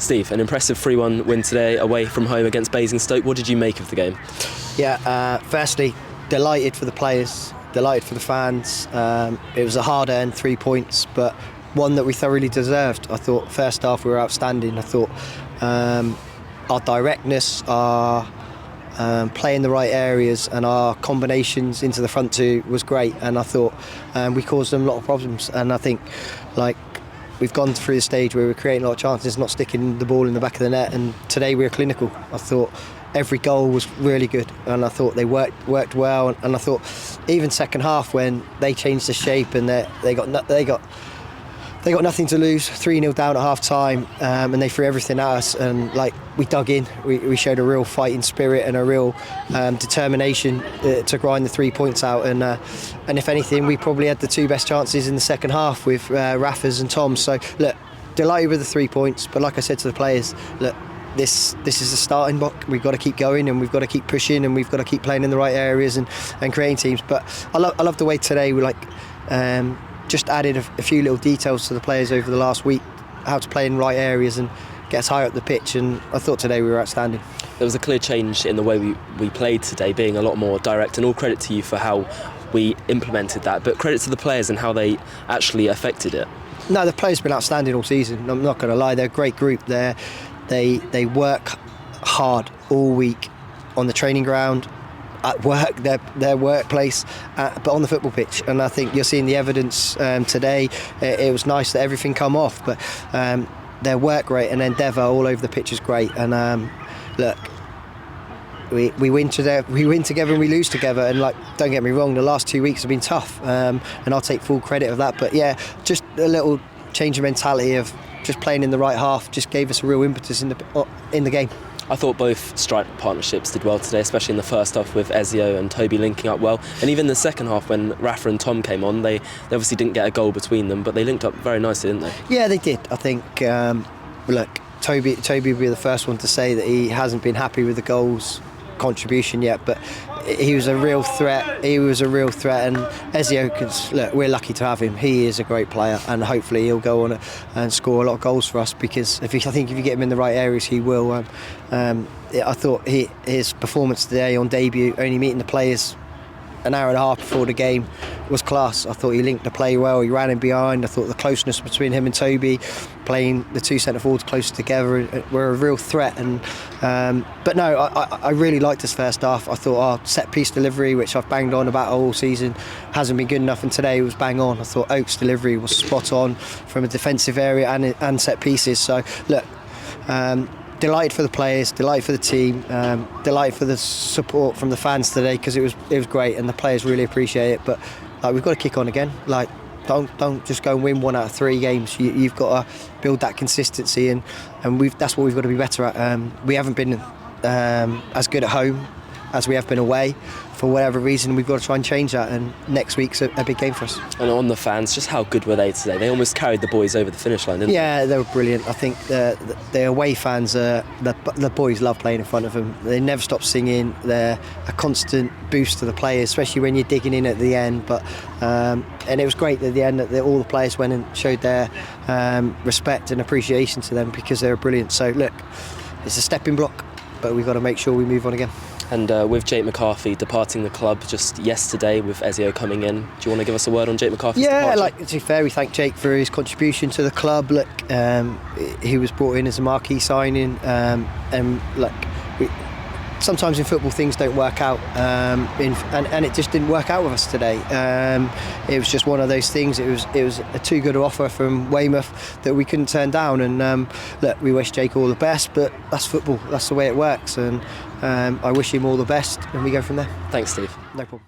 Steve, an impressive 3-1 win today away from home against Basingstoke. What did you make of the game? Yeah, firstly, delighted for the players, delighted for the fans. It was a hard-earned 3 points, but one that we thoroughly deserved. I thought first half we were outstanding. I thought our directness, our playing the right areas and our combinations into the front two was great, and I thought we caused them a lot of problems. And I think we've gone through the stage where we're creating a lot of chances, not sticking the ball in the back of the net, and today we were clinical. I thought every goal was really good, and I thought they worked well, and I thought even second half when they changed the shape and they got nothing to lose, 3-0 down at half time, and they threw everything at us, and we dug in. We showed a real fighting spirit and a real determination to grind the 3 points out, and if anything we probably had the two best chances in the second half with Rafa's and Tom's. So look, delighted with the 3 points, but like I said to the players, look, this is a starting block. We've got to keep going, and we've got to keep pushing, and we've got to keep playing in the right areas and creating teams. But I love the way today we just added a few little details to the players over the last week, how to play in right areas and get us higher up the pitch, and I thought today we were outstanding. There was a clear change in the way we played today, being a lot more direct, and all credit to you for how we implemented that, but credit to the players and how they actually affected it. No, the players have been outstanding all season, I'm not going to lie. They're a great group. They work hard all week on the training ground, at work, their workplace, but on the football pitch, and I think you're seeing the evidence today. It was nice that everything come off, but their work rate and endeavour all over the pitch is great. And look, we win together and we lose together, and don't get me wrong, the last 2 weeks have been tough, and I'll take full credit of that. But yeah, just a little change of mentality of just playing in the right half just gave us a real impetus in the game. I thought both strike partnerships did well today, especially in the first half with Ezio and Toby linking up well. And even the second half when Rafa and Tom came on, they obviously didn't get a goal between them, but they linked up very nicely, didn't they? Yeah, they did. I think, look, Toby will be the first one to say that he hasn't been happy with the goals contribution yet, but he was a real threat. And Ezio, look, we're lucky to have him. He is a great player, and hopefully he'll go on and score a lot of goals for us, because I think if you get him in the right areas, he will. I thought his performance today on debut, only meeting the players an hour and a half before the game, was class. I thought he linked the play well, he ran in behind. I thought the closeness between him and Toby, playing the two centre forwards close together, were a real threat. And but no, I really liked this first half. I thought our set piece delivery, which I've banged on about all season, hasn't been good enough, and today it was bang on. I thought Oak's delivery was spot on from a defensive area and set pieces. So look, delighted for the players, delighted for the team, delighted for the support from the fans today, because it was great, and the players really appreciate it. But we've got to kick on again. Don't just go and win 1 out of 3 games. You've got to build that consistency, and that's what we've got to be better at. We haven't been as good at home as we have been away. For whatever reason, we've got to try and change that, and next week's a big game for us. And on the fans, just how good were they today? They almost carried the boys over the finish line, didn't they? Yeah, they were brilliant. I think the away fans, the boys love playing in front of them. They never stop singing. They're a constant boost to the players, especially when you're digging in at the end. But and it was great at the end that all the players went and showed their respect and appreciation to them, because they were brilliant. So look, it's a stepping block, but we've got to make sure we move on again. And with Jake McCarthy departing the club just yesterday, with Ezio coming in, do you want to give us a word on Jake McCarthy's departure? To be fair, we thank Jake for his contribution to the club. Look, he was brought in as a marquee signing, and sometimes in football things don't work out, and it just didn't work out with us today. It was just one of those things. It was a too good offer from Weymouth that we couldn't turn down, and look, we wish Jake all the best, but that's football, that's the way it works, and I wish him all the best, and we go from there. Thanks, Steve. No problem.